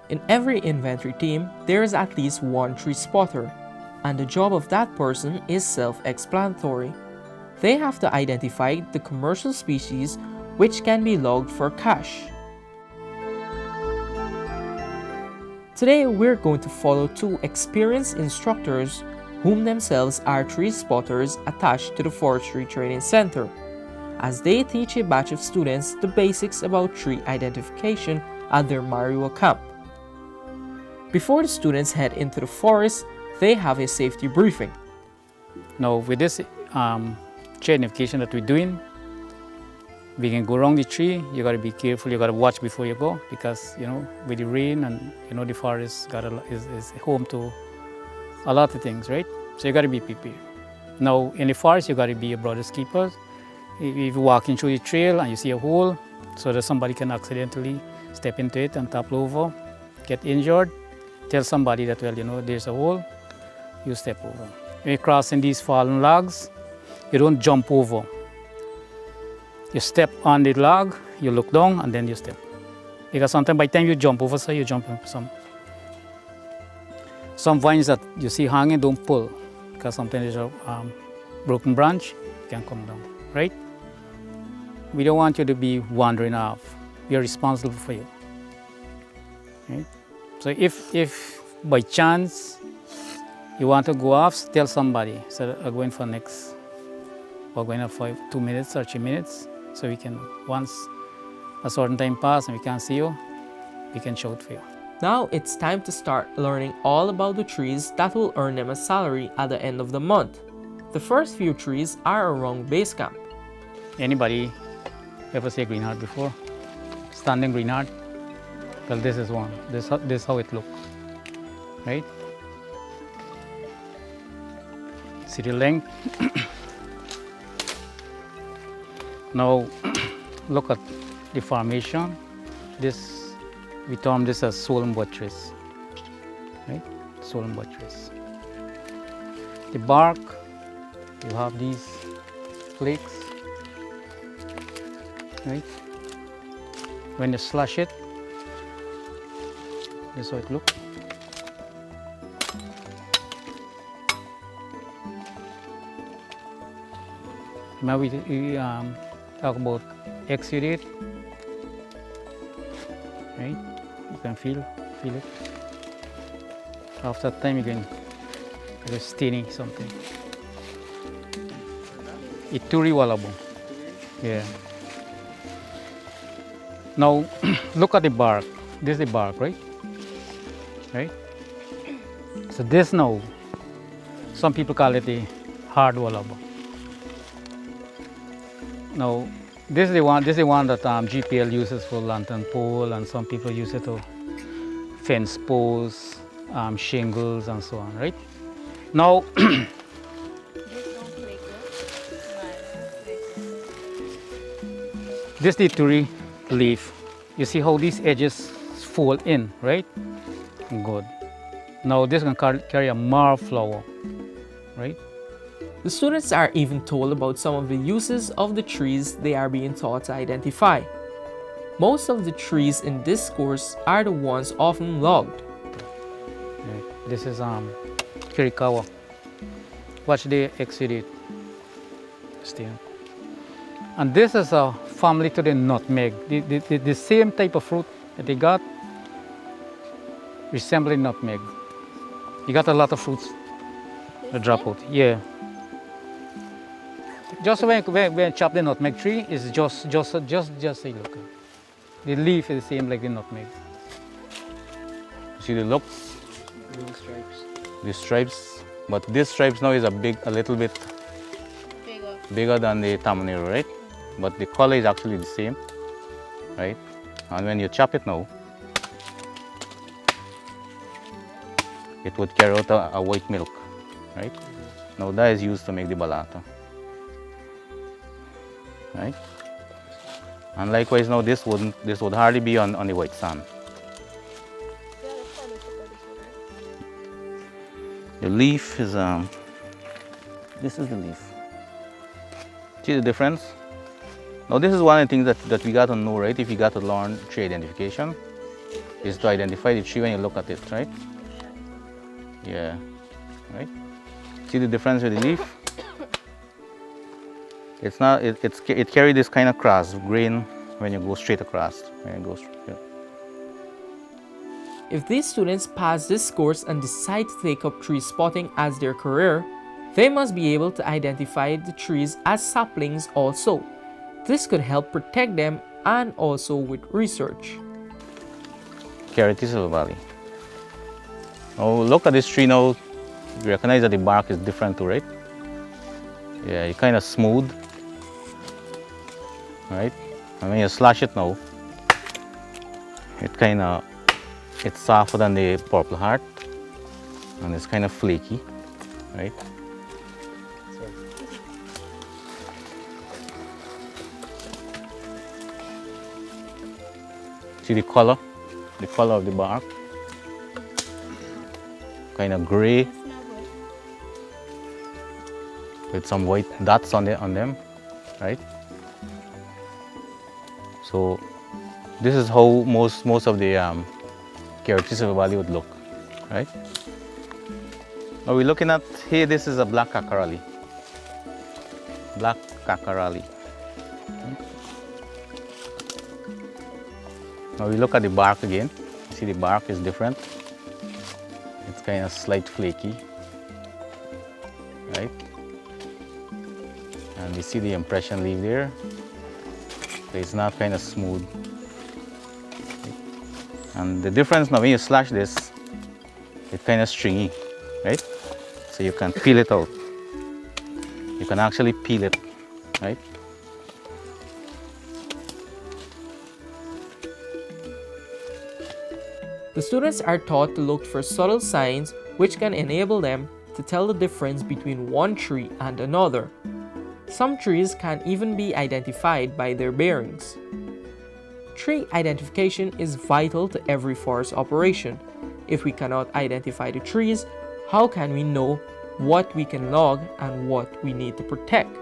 In every inventory team, there is at least one tree spotter, and the job of that person is self-explanatory. They have to identify the commercial species which can be logged for cash. Today we're going to follow two experienced instructors whom themselves are tree spotters attached to the Forestry Training Center, as they teach a batch of students the basics about tree identification at their Mariwa camp. Before the students head into the forest, they have a safety briefing. Now with this tree identification that we're doing, we can go around the tree. You got to be careful. You got to watch before you go, because with the rain and the forest is home to a lot of things, right? So you got to be prepared. Now in the forest, you got to be your brother's keepers. If you're walking through the trail and you see a hole, so that somebody can accidentally step into it and topple over, get injured, tell somebody that, well, there's a hole, you step over. When you're crossing these fallen logs, you don't jump over. You step on the log, you look down, and then you step. Because sometimes by the time you jump over, so you jump into some vines that you see hanging, don't pull. Because sometimes there's a broken branch, you can come down, right? We don't want you to be wandering off. We are responsible for you, right? So if by chance you want to go off, tell somebody. So I'm going for next, we're going up for 2 minutes or 3 minutes. So we can, once a certain time pass and we can't see you, we can shout for you. Now it's time to start learning all about the trees that will earn them a salary at the end of the month. The first few trees are around base camp. Anybody ever see a greenheart before? Standing greenheart? Well, this is one. This is how it looks, right? See the length? Now look at the formation. This, we term this as solemn buttress, right? Solemn buttress. The bark, you have these flakes, right? When you slash it, this is how it looks. Now we talk about exudate, right? You can feel it. After time, you can staining something. Ituri walabo. Yeah. Now look at the bark. This is the bark, right? Right? So this now, some people call it the hard walabo. Now, this is the one that GPL uses for lantern pole, and some people use it to fence posts, shingles, and so on, right? Now, this is the turi leaf. You see how these edges fold in, right? Good. Now, this can carry a mar flower, right? The students are even told about some of the uses of the trees they are being taught to identify. Most of the trees in this course are the ones often logged. This is Kirikawa. Watch the exudate. And this is a family to the nutmeg. The same type of fruit that they got, resembling nutmeg. You got a lot of fruits that drop out. Yeah. Just when you chop the nutmeg tree, it's just a look. The leaf is the same like the nutmeg. See the look? Blue stripes. The stripes, but this stripes now is a little bit bigger than the Tamanero, right? But the color is actually the same, right? And when you chop it now, it would carry out a white milk, right? Now that is used to make the balata. Right? And likewise now this would hardly be on the white sand. The leaf is this is the leaf. See the difference? Now this is one of the things that we got to know, right? If you got to learn tree identification, is to identify the tree when you look at it, right? Yeah, right? See the difference with the leaf? It's not, it carries this kind of cross grain when you go straight across. When you go straight, yeah. If these students pass this course and decide to take up tree spotting as their career, they must be able to identify the trees as saplings also. This could help protect them and also with research. Carroty Silver Valley. Now look at this tree now, you recognize that the bark is different too, right? Yeah, it's kind of smooth, right? And when you slash it now, it's softer than the Purple Heart, and it's kind of flaky, right? See the color of the bark, kind of gray with some white dots on them, right? So this is how most of the Carroty Silver Valley would look, right? Now we're looking at here. This is a black Kakarali. Black Kakarali. Now we look at the bark again. See, the bark is different. It's kind of slight flaky, right? And you see the impression leaf there. So it's not kind of smooth. And the difference now, when you slash this, it's kind of stringy, right? So you can peel it out. You can actually peel it, right? The students are taught to look for subtle signs which can enable them to tell the difference between one tree and another. Some trees can even be identified by their bearings. Tree identification is vital to every forest operation. If we cannot identify the trees, how can we know what we can log and what we need to protect?